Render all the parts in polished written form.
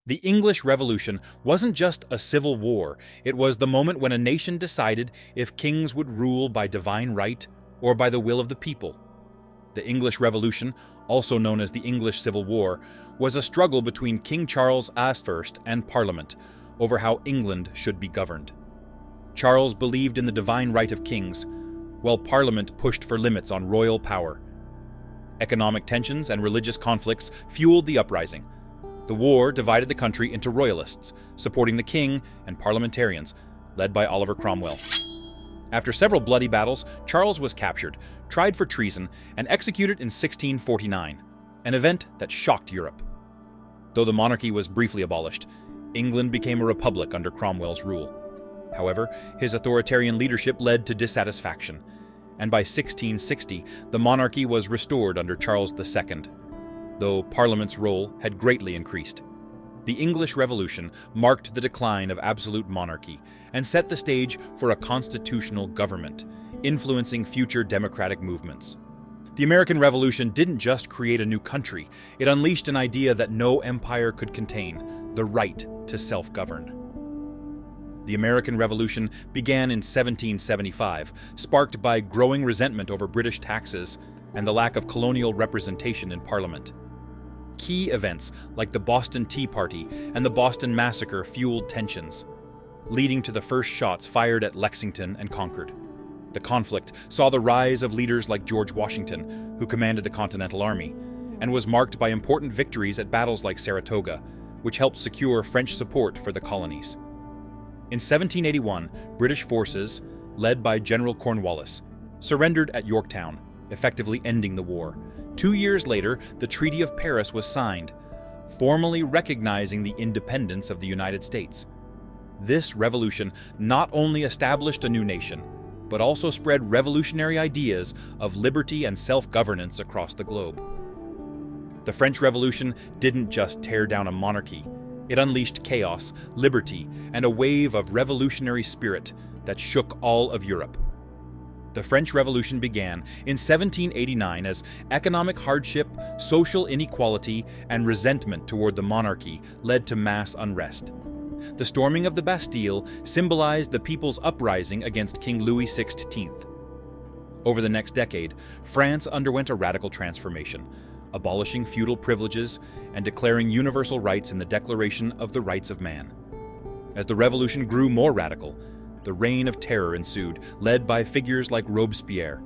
The English Revolution wasn't just a civil war, it was the moment when a nation decided if kings would rule by divine right or by the will of the people. The English Revolution, also known as the English Civil War, was a struggle between King Charles I and Parliament over how England should be governed. Charles believed in the divine right of kings, while Parliament pushed for limits on royal power. Economic tensions and religious conflicts fueled the uprising. The war divided the country into royalists, supporting the king, and parliamentarians, led by Oliver Cromwell. After several bloody battles, Charles was captured, tried for treason, and executed in 1649, an event that shocked Europe. Though the monarchy was briefly abolished, England became a republic under Cromwell's rule. However, his authoritarian leadership led to dissatisfaction, and by 1660, the monarchy was restored under Charles II, though Parliament's role had greatly increased. The English Revolution marked the decline of absolute monarchy and set the stage for a constitutional government, influencing future democratic movements. The American Revolution didn't just create a new country, it unleashed an idea that no empire could contain: the right to self-govern. The American Revolution began in 1775, sparked by growing resentment over British taxes and the lack of colonial representation in Parliament. Key events like the Boston Tea Party and the Boston Massacre fueled tensions, leading to the first shots fired at Lexington and Concord. The conflict saw the rise of leaders like George Washington, who commanded the Continental Army, and was marked by important victories at battles like Saratoga, which helped secure French support for the colonies. In 1781, British forces, led by General Cornwallis, surrendered at Yorktown, effectively ending the war. 2 years later, the Treaty of Paris was signed, formally recognizing the independence of the United States. This revolution not only established a new nation, but also spread revolutionary ideas of liberty and self-governance across the globe. The French Revolution didn't just tear down a monarchy, it unleashed chaos, liberty, and a wave of revolutionary spirit that shook all of Europe. The French Revolution began in 1789 as economic hardship, social inequality, and resentment toward the monarchy led to mass unrest. The storming of the Bastille symbolized the people's uprising against King Louis XVI. Over the next decade, France underwent a radical transformation, abolishing feudal privileges and declaring universal rights in the Declaration of the Rights of Man. As the revolution grew more radical, the reign of terror ensued, led by figures like Robespierre.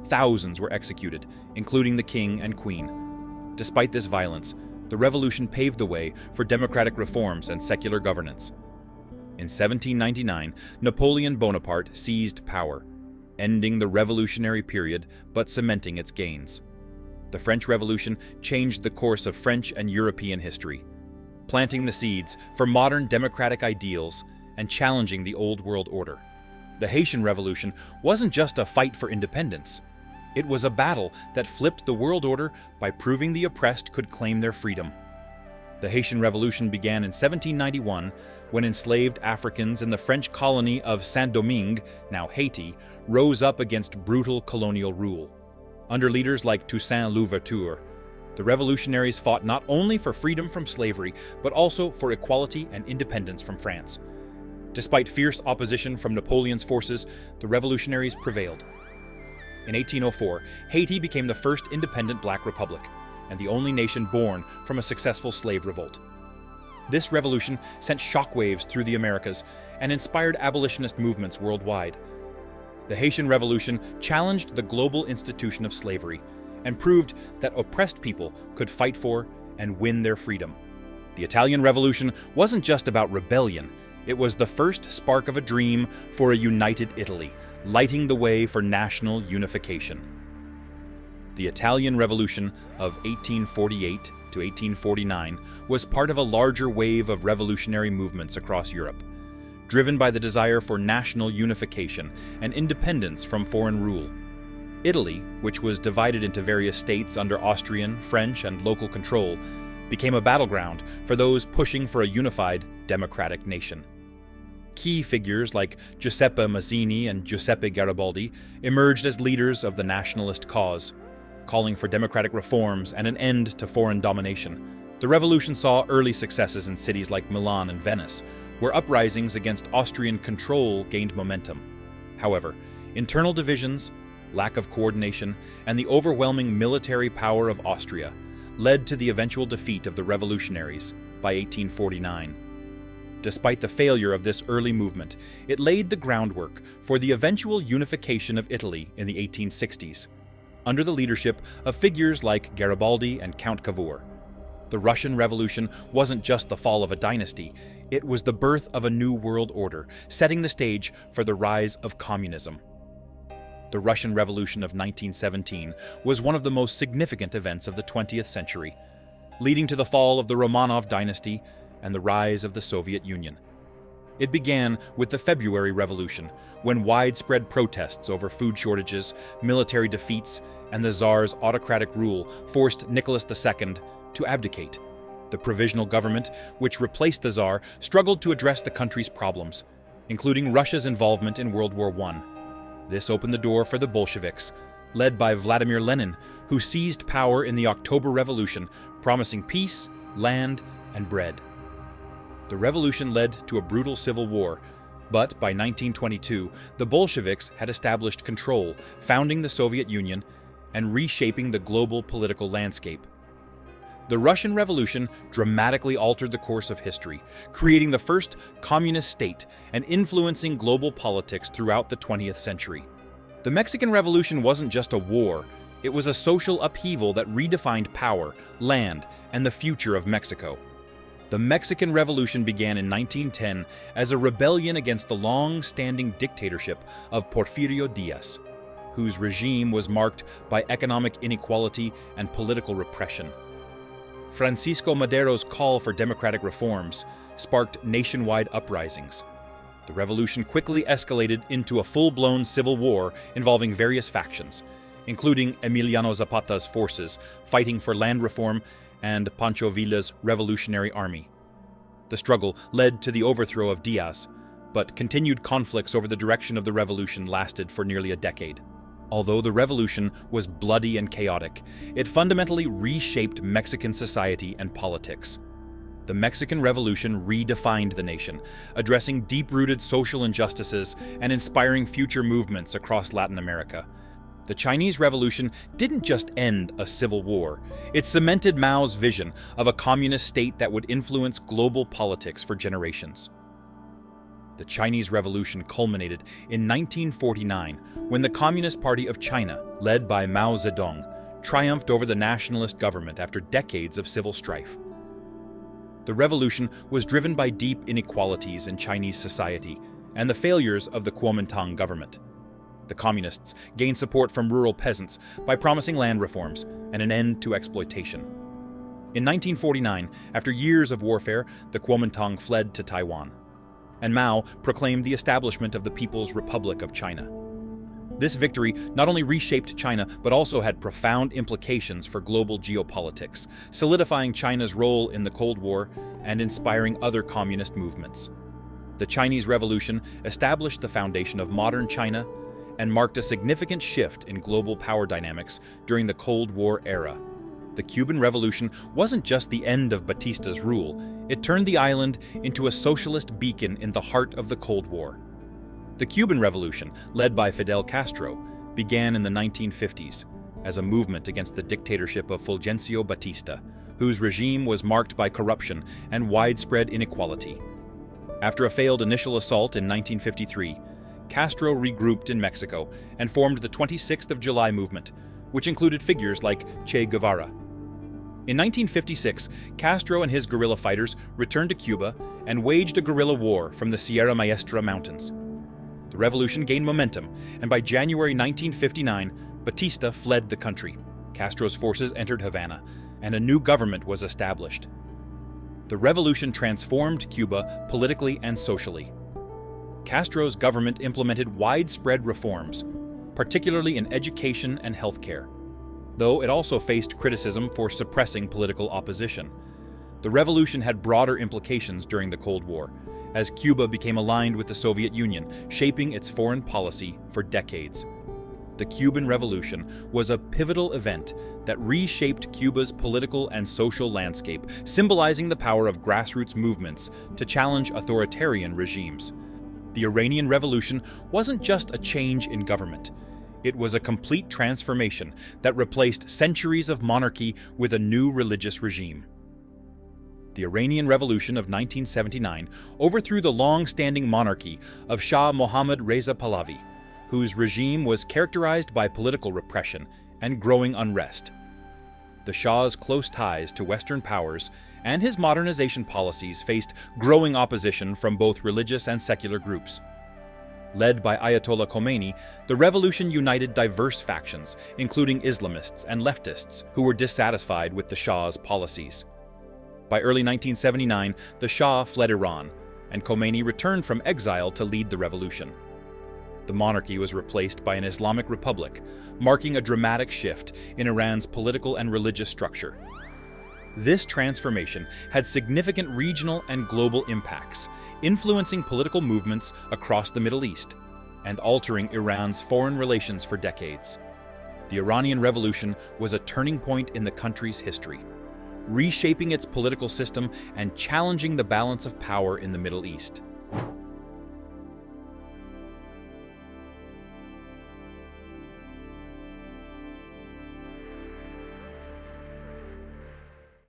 Thousands were executed, including the king and queen. Despite this violence, the revolution paved the way for democratic reforms and secular governance. In 1799, Napoleon Bonaparte seized power, ending the revolutionary period but cementing its gains. The French Revolution changed the course of French and European history, planting the seeds for modern democratic ideals and challenging the old world order. The Haitian Revolution wasn't just a fight for independence. It was a battle that flipped the world order by proving the oppressed could claim their freedom. The Haitian Revolution began in 1791 when enslaved Africans in the French colony of Saint-Domingue, now Haiti, rose up against brutal colonial rule. Under leaders like Toussaint Louverture, the revolutionaries fought not only for freedom from slavery, but also for equality and independence from France. Despite fierce opposition from Napoleon's forces, the revolutionaries prevailed. In 1804, Haiti became the first independent black republic, and the only nation born from a successful slave revolt. This revolution sent shockwaves through the Americas and inspired abolitionist movements worldwide. The Haitian Revolution challenged the global institution of slavery and proved that oppressed people could fight for and win their freedom. The Italian Revolution wasn't just about rebellion, it was the first spark of a dream for a united Italy, lighting the way for national unification. The Italian Revolution of 1848 to 1849 was part of a larger wave of revolutionary movements across Europe, driven by the desire for national unification and independence from foreign rule. Italy, which was divided into various states under Austrian, French, and local control, became a battleground for those pushing for a unified, democratic nation. Key figures like Giuseppe Mazzini and Giuseppe Garibaldi emerged as leaders of the nationalist cause, calling for democratic reforms and an end to foreign domination. The revolution saw early successes in cities like Milan and Venice, where uprisings against Austrian control gained momentum. However, internal divisions, lack of coordination, and the overwhelming military power of Austria led to the eventual defeat of the revolutionaries by 1849. Despite the failure of this early movement, it laid the groundwork for the eventual unification of Italy in the 1860s, under the leadership of figures like Garibaldi and Count Cavour. The Russian Revolution wasn't just the fall of a dynasty, it was the birth of a new world order, setting the stage for the rise of communism. The Russian Revolution of 1917 was one of the most significant events of the 20th century, leading to the fall of the Romanov dynasty and the rise of the Soviet Union. It began with the February Revolution, when widespread protests over food shortages, military defeats, and the Tsar's autocratic rule forced Nicholas II to abdicate. The provisional government, which replaced the Tsar, struggled to address the country's problems, including Russia's involvement in World War I. This opened the door for the Bolsheviks, led by Vladimir Lenin, who seized power in the October Revolution, promising peace, land, and bread. The revolution led to a brutal civil war, but by 1922, the Bolsheviks had established control, founding the Soviet Union and reshaping the global political landscape. The Russian Revolution dramatically altered the course of history, creating the first communist state and influencing global politics throughout the 20th century. The Mexican Revolution wasn't just a war, it was a social upheaval that redefined power, land, and the future of Mexico. The Mexican Revolution began in 1910 as a rebellion against the long-standing dictatorship of Porfirio Díaz, whose regime was marked by economic inequality and political repression. Francisco Madero's call for democratic reforms sparked nationwide uprisings. The revolution quickly escalated into a full-blown civil war involving various factions, including Emiliano Zapata's forces fighting for land reform and Pancho Villa's Revolutionary Army. The struggle led to the overthrow of Díaz, but continued conflicts over the direction of the revolution lasted for nearly a decade. Although the revolution was bloody and chaotic, it fundamentally reshaped Mexican society and politics. The Mexican Revolution redefined the nation, addressing deep-rooted social injustices and inspiring future movements across Latin America. The Chinese Revolution didn't just end a civil war, it cemented Mao's vision of a communist state that would influence global politics for generations. The Chinese Revolution culminated in 1949 when the Communist Party of China, led by Mao Zedong, triumphed over the nationalist government after decades of civil strife. The revolution was driven by deep inequalities in Chinese society and the failures of the Kuomintang government. The Communists gained support from rural peasants by promising land reforms and an end to exploitation. In 1949, after years of warfare, the Kuomintang fled to Taiwan, and Mao proclaimed the establishment of the People's Republic of China. This victory not only reshaped China, but also had profound implications for global geopolitics, solidifying China's role in the Cold War and inspiring other communist movements. The Chinese Revolution established the foundation of modern China and marked a significant shift in global power dynamics during the Cold War era. The Cuban Revolution wasn't just the end of Batista's rule, it turned the island into a socialist beacon in the heart of the Cold War. The Cuban Revolution, led by Fidel Castro, began in the 1950s as a movement against the dictatorship of Fulgencio Batista, whose regime was marked by corruption and widespread inequality. After a failed initial assault in 1953, Castro regrouped in Mexico and formed the 26th of July movement, which included figures like Che Guevara. In 1956, Castro and his guerrilla fighters returned to Cuba and waged a guerrilla war from the Sierra Maestra Mountains. The revolution gained momentum, and by January 1959, Batista fled the country. Castro's forces entered Havana, and a new government was established. The revolution transformed Cuba politically and socially. Castro's government implemented widespread reforms, particularly in education and healthcare, though it also faced criticism for suppressing political opposition. The revolution had broader implications during the Cold War, as Cuba became aligned with the Soviet Union, shaping its foreign policy for decades. the Cuban Revolution was a pivotal event that reshaped Cuba's political and social landscape, symbolizing the power of grassroots movements to challenge authoritarian regimes. The Iranian Revolution wasn't just a change in government. It was a complete transformation that replaced centuries of monarchy with a new religious regime. The Iranian Revolution of 1979 overthrew the long-standing monarchy of Shah Mohammad Reza Pahlavi, whose regime was characterized by political repression and growing unrest. The Shah's close ties to Western powers and his modernization policies faced growing opposition from both religious and secular groups. Led by Ayatollah Khomeini, the revolution united diverse factions, including Islamists and leftists, who were dissatisfied with the Shah's policies. By early 1979, the Shah fled Iran, and Khomeini returned from exile to lead the revolution. The monarchy was replaced by an Islamic republic, marking a dramatic shift in Iran's political and religious structure. This transformation had significant regional and global impacts, influencing political movements across the Middle East and altering Iran's foreign relations for decades. The Iranian Revolution was a turning point in the country's history, reshaping its political system and challenging the balance of power in the Middle East.